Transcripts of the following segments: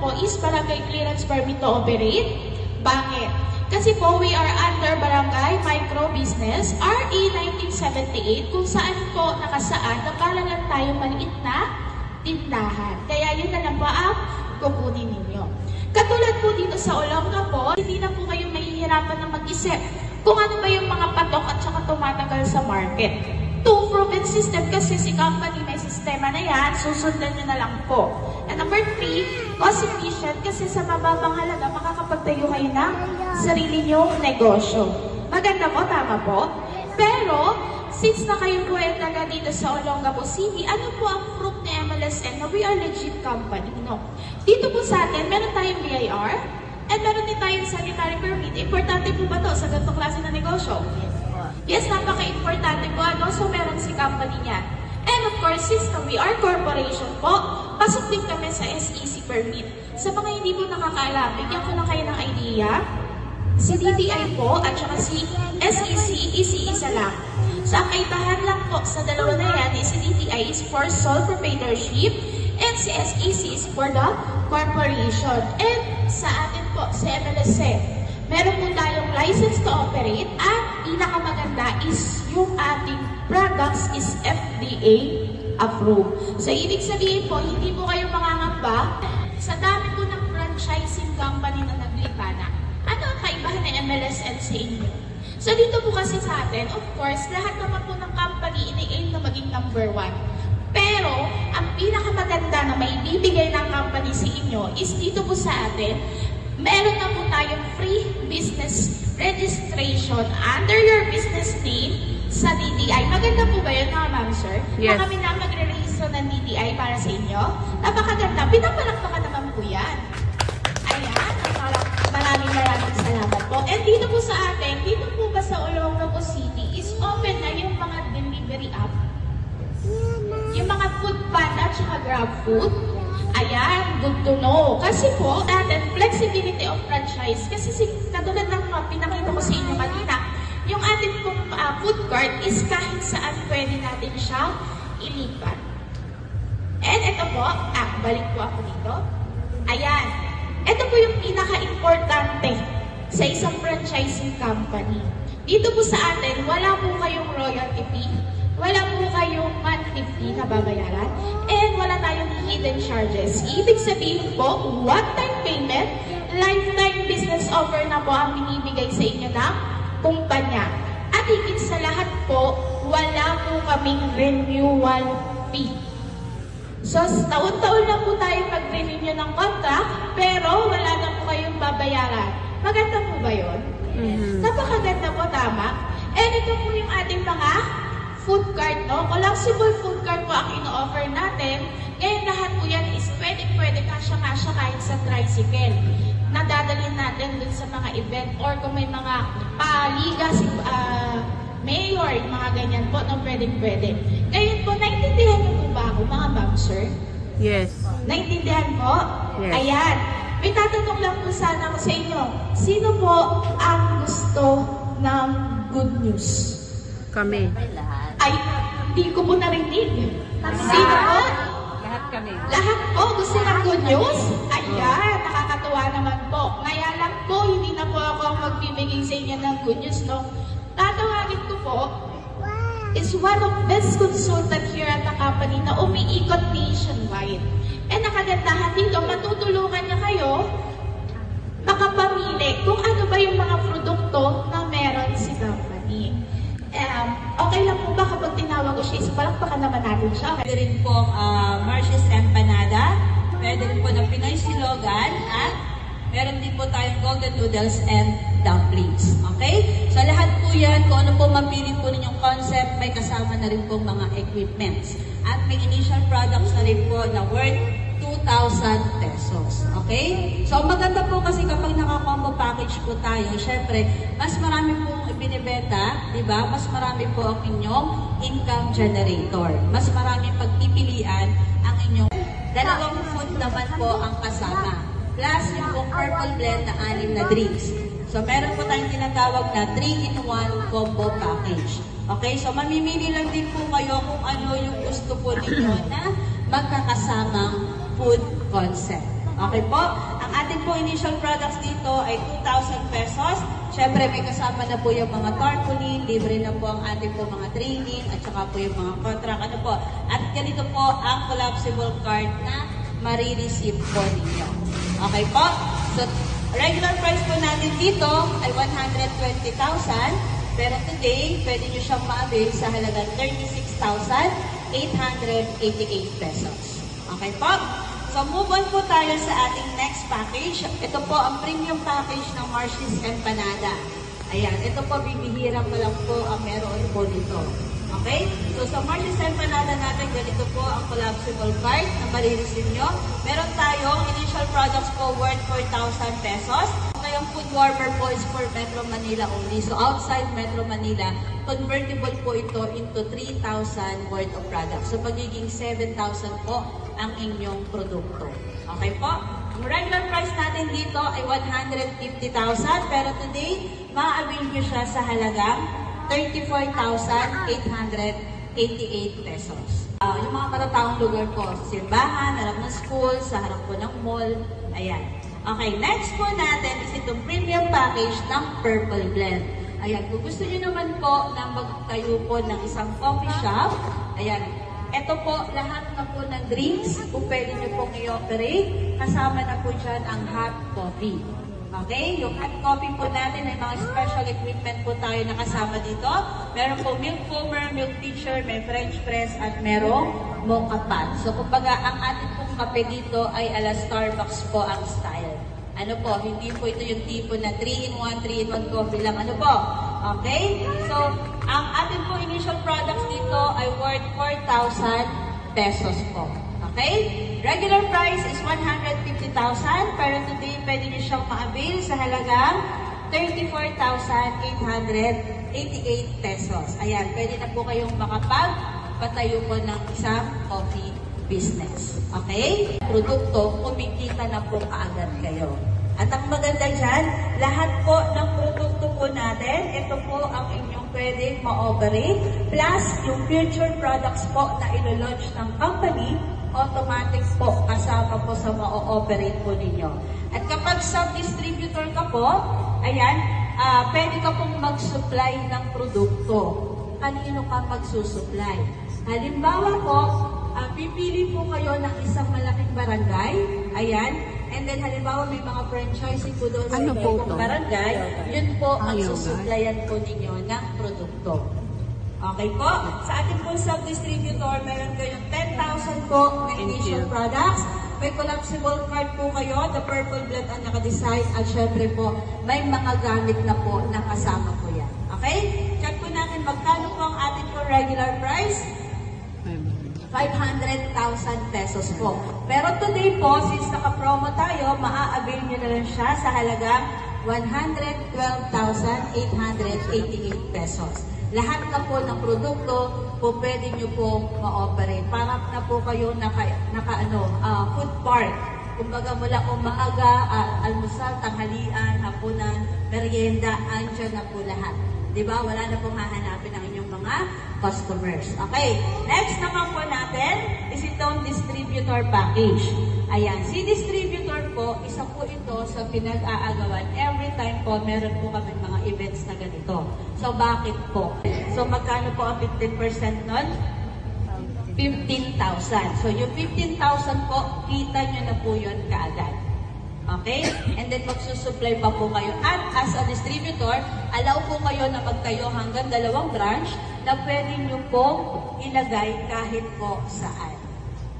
po is barangay clearance permit to operate. Bakit? Kasi po, we are under Barangay Micro Business RA 1978 kung saan po nakasaad na para lang tayo maliit na tindahan. Kaya yun na lang po ang kukunin ninyo. Katulad po dito sa Olonga po, hindi na po kayo mahihirapan na mag-isip kung ano ba yung mga patok at saka tumatagal sa market. Two-proven system kasi si company may sistema na yan, susundan nyo na lang po. And number 3, cost efficient kasi sa mababang halaga makakapagtayo kayo ng sarili nyong negosyo. Maganda po, tama po. Pero, since na kayo po ay taga dito sa Olongapo City, ano po ang proof ni MLSN na we are legit company? No. Dito po sa atin, meron tayong BIR, and meron din tayong sanitary permit. Importante po ba to sa ganitong klase na negosyo? Yes, napaka-importante po. Ano? So, meron si company niya. And of course, since we are corporation po, pasok din kami sa SEC permit. Sa mga hindi po nakakaalam, bigyan ko lang kayo ng idea. Si DTI po at saka si SEC is isa lang. Sa kaibahan lang po sa dalawa na yan, si DTI is for sole proprietorship and si SEC is for the corporation. And sa atin po, sa MLSN, meron po tayong license to operate at pinakamaganda is yung ating products is FDA approved. So, ibig sabihin po, hindi po kayo mangangamba sa dami po ng franchising company na naglipana. Ano ang kaibahan ng MLSN sa inyo? So, dito po kasi sa atin, of course, lahat naman po ng company ini-aim na maging number 1. Pero, ang pinakamaganda na may bibigay ng company sa inyo is dito po sa atin, meron na po tayong free business registration under your business name sa DTI. Maganda po ba yun, ma'am, sir? Yes. Na kami na magre-register ng DTI para sa inyo? Napakaganda. Pinapalakpakan naman po yan. Ayan. Maraming salamat po. And dito po sa atin, dito po ba sa Olongapo City is open na yung mga delivery app? Yung mga food panda at saka grab food? Ayan, good to know. Kasi po, natin, flexibility of franchise. Kasi katulad ng pinakita ko sa inyo kanina, yung ating pong food cart is kahit saan pwede natin siya ilipat. And ito po, balik po ako dito. Ayan, ito po yung pinaka-importante sa isang franchising company. Dito po sa atin, wala po kayong royalty fee. Wala po kayong monthly fee na babayaran, and wala tayong hidden charges. Ibig sabihin po, one-time payment, lifetime business offer na po ang binibigay sa inyo ng kumpanya. At higit sa lahat po, wala po kaming renewal fee. So, taon-taon lang po tayo mag-renew ng contract, pero wala na po kayong babayaran. Maganda po ba yun? Napakaganda po, tama? And ito po yung ating mga food cart, no? Collapsible food cart po ang ino-offer natin. Ngayon lahat po yan is pwede kasya-kasya kahit sa tricycle. Nadadalhin natin dun sa mga event or kung may mga liga, mayor, mga ganyan po, no? Pwede. Ngayon po, naintindihan niyo po ba ako, mga ma'am, sir? Yes. Naintindihan po? Yes. Ayan. May tatanong lang po sana ako sa inyo. Sino po ang gusto ng good news? Kami. Ay, hindi ko po narinig. Sino po? Lahat kami. Lahat po gusto ng good news? Ayan, nakakatuwa naman po. Kaya lang po, hindi na po ako ang magbibigay sa inyo ng good news, no? Tatawagin ko po is one of best consultant here at the company na umiikot nationwide. And nakagandahan dito, matutulungan niya kayo makapamili kung ano ba yung mga produkto na meron si company. Okay lang po ba kapag tinawag ko siya, palakpakan naman natin siya. Pwede rin pong Marcia's Empanada, pwede rin po ng Pinoy Silogan, at meron din po tayong golden noodles and dumplings. Okay? So lahat po yan, kung ano po mapili po ninyong concept, may kasama na rin po mga equipments. At may initial products na rin po na worth 2,000 pesos. Okay? So maganda po kasi kapag naka-combo package po tayo, syempre, mas marami pong ibinibenta, di ba? Mas marami po ang inyong income generator. Mas maraming pagpipilian ang inyong dalawang food naman po ang kasama. Plus yung pong purple blend na 6 na drinks. So meron po tayong tinatawag na 3-in-1 combo package. Okay? So mamimili lang din po kayo kung ano yung gusto po ninyo na magkakasamang food concept. Okay po? Ang ating po initial products dito ay 2,000 pesos. Siyempre, may kasama na po yung mga tarpaulin, libre na po ang ating po mga training, at saka po yung mga contract. Ano po? At ganito po ang collapsible card na marireceive po ninyo. Okay po? So, regular price po natin dito ay 120,000. Pero today, pwede nyo siyang ma-avail sa halagang 36,888 pesos. Okay po? So, move on po tayo sa ating next package. Ito po ang premium package ng Marsh's Empanada. Ayan, ito po, bibihira pa lang po ang meron po dito. Okay? So, sa Marsh's Empanada natin, ganito po ang collapsible card na marireceive nyo. Meron tayong initial products po worth 4,000 pesos. Yung food warmer po is for Metro Manila only. So, outside Metro Manila, convertible po ito into 3,000 worth of products. So, pagiging 7,000 po ang inyong produkto. Okay po? Ang regular price natin dito ay 150,000. Pero today, ma-avail nyo siya sa halagang 34,888 pesos. Yung mga katataong lugar po, sa simbahan, harap ng school, sa harap po ng mall. Ayan. Okay, next po natin is itong premium package ng Purple Blend. Ayan, kung gusto niyo naman po na magtayo po ng isang coffee shop, ayan, ito po, lahat na po ng drinks, kung pwede niyo pong i-operate, kasama na po dyan ang hot coffee. Okay, yung hot coffee po natin, may mga special equipment po tayo na kasama dito. Meron po milk foamer, milk pitcher, may French press, at merong mocha pot. So, kumbaga, ang ating pong kape dito ay ala Starbucks po ang style. Ano po, hindi po ito yung tipo na 3-in-1, 3-in-1 coffee lang. Ano po? Okay? So, ang ating po initial products dito ay worth 4,000 pesos po. Okay? Regular price is 150,000, pero today pwede niyo siyang ma-avail sa halagang 34,888 pesos. Ayan, pwede na po kayong makapagpatayo po ng isang coffee business. Okay? Produkto, kumikita na po kaagad kayo. At ang maganda dyan, lahat po ng produkto po natin, ito po ang inyong pwedeng ma-operate, plus yung future products po na ilo-launch ng company, automatic po kasama po sa ma-operate po ninyo. At kapag sub-distributor ka po, ayan, pwede ka pong mag-supply ng produkto. Kanino ka magsusupply? Halimbawa po, pipili po kayo ng isang malaking barangay, ayan, and then halimbawa may mga franchising po doon sa ibang barangay, yun po ang susuplayan po ninyo ng produkto. Okay po? Sa ating po sub-distributor, meron kayong 10,000 po na initial products. May collapsible card po kayo, the Purple Blend ang nakadesign, at syempre po, may mga gamit na po na kasama po yan. Okay? Check po natin magkano po ang ating po regular price. 500,000 pesos po. Pero today po, since naka-promo tayo, maa-avail nyo na lang siya sa halagang 112,888 pesos. Lahat na po ng produkto po pwede nyo po ma-operate. Para na po kayo food park. Kumbaga mula umaga, almusal, tanghalian, hapunan, merienda, andyan na po lahat. Diba? Wala na pong hahanapin ang inyong mga customers. Okay. Next naman po natin is itong distributor package. Ayan. Si distributor po, isa po ito sa pinag-aagawan. Every time po, meron po kami mga events na ganito. So, bakit po? So, magkano po ang 15% nun? 15,000. So, yung 15,000 po, kita nyo na po yun kaagad. Okay? And then magsusupply pa po kayo. At as a distributor, allow po kayo na magtayo hanggang 2 branch na pwede nyo po ilagay kahit po saan.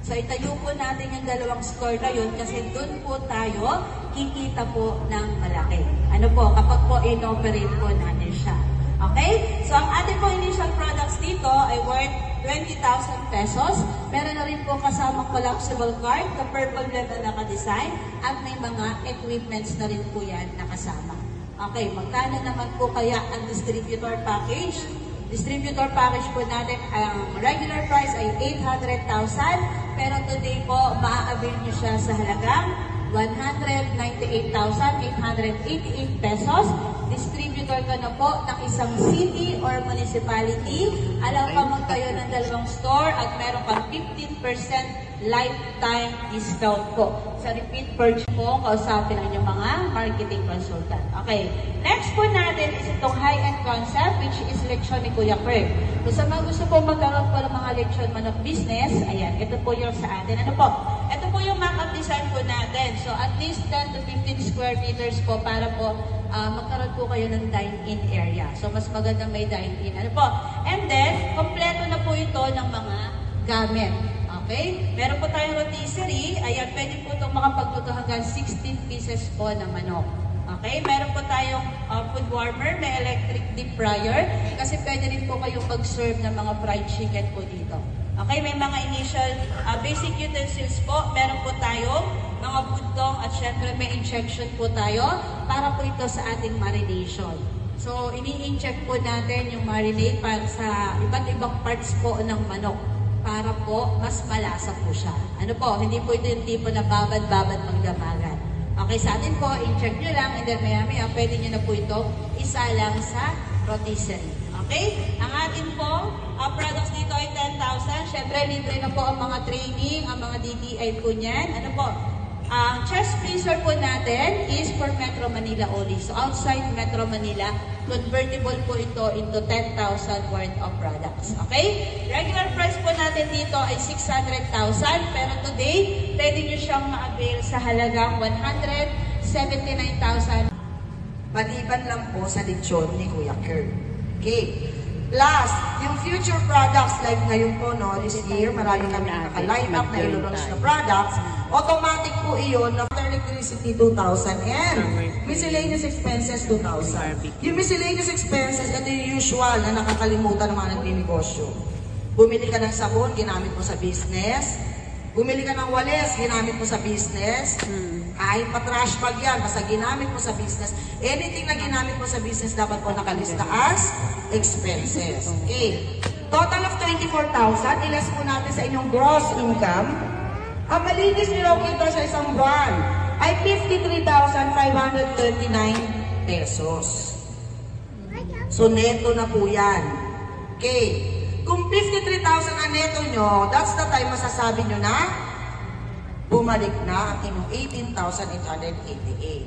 So itayo po natin yung 2 store na yun kasi doon po tayo kikita po ng malaki. Ano po? Kapag po in-operate po natin siya. Okay? So ang ating po initial products dito ay worth 20,000 pesos. Meron na rin po kasamang collapsible card, the Purple Blend na naka-design, at may mga equipments na rin po yan nakasama. Okay, magkano naman po kaya ang distributor package? Distributor package po natin, ang regular price ay 800,000, pero today po, maa-avail nyo siya sa halagang 198,888 pesos. Distributor ka na po ng isang city or municipality. Alam ka magtayo ng 2 store at meron kang 15% lifetime discount po. Sa repeat purchase po, kausapin ang inyong mga marketing consultant. Okay, next po natin is itong high-end concept, which is leksyon ni Kuya Kurt. Kung sa mga gusto po magkaroon po ng mga leksyon manok business, ayan, ito po yung sa atin. Ano po? Ito po yung mock-up design po natin. So at least 10 to 15 square meters po para po magkaroon po kayo ng dine-in area. So mas magandang may dine-in. Ano po? And then, kompleto na po ito ng mga gamit. Okay? Meron po tayong rotisserie. Ayan, pwede po itong makapagluto hanggang 16 pieces po ng manok. Okay? Meron po tayong food warmer, may electric deep fryer. Kasi pwede rin po kayong mag-serve ng mga fried chicken po dito. Okay? May mga initial basic utensils po. Meron po tayong mga budong at syempre may injection po tayo para po ito sa ating marination. So, ini-inject po natin yung marinade para sa iba't ibang parts po ng manok para po mas malasa po siya. Ano po, hindi po ito yung tipo na babad-babad magdamagan. Okay, sa atin po, inject nyo lang and then maya-maya pwede nyo na po ito isa lang sa rotisserie. Okay? Ang atin po, products dito ay 10,000. Syempre, libre na po ang mga training, ang mga DTI po niyan. Ano po? Ang chest freezer po natin is for Metro Manila only. So, outside Metro Manila, convertible po ito into 10,000 worth of products. Okay? Regular price po natin dito ay 600,000. Pero today, pwede nyo siyang ma-avail sa halagang 179,000. Maliban lang po sa lechon ni Kuya Kurt. Okay. Last, yung future products like ngayon po, no, this year, marami kami naka-line up na ilo-launch na products. Automatic po iyon na for electricity 2,000 and miscellaneous expenses 2,000. Yung miscellaneous expenses, ito yung usual na nakakalimutan ng mga nagninegosyo. Bumili ka ng sabon, ginamit mo sa business. Bumili ka ng walis, ginamit mo sa business. Kahit pa-trash bag yan, basta ginamit mo sa business. Anything na ginamit mo sa business, dapat po nakalista as expenses. Okay. Total of 24,000, ilas po natin sa inyong gross income. Ang malinis nyo kita sa isang buwan ay 53,539 pesos. So, neto na po yan. Okay. Kung 53,000 ang neto nyo, that's the time masasabi nyo na bumalik na ang inyong 18,888.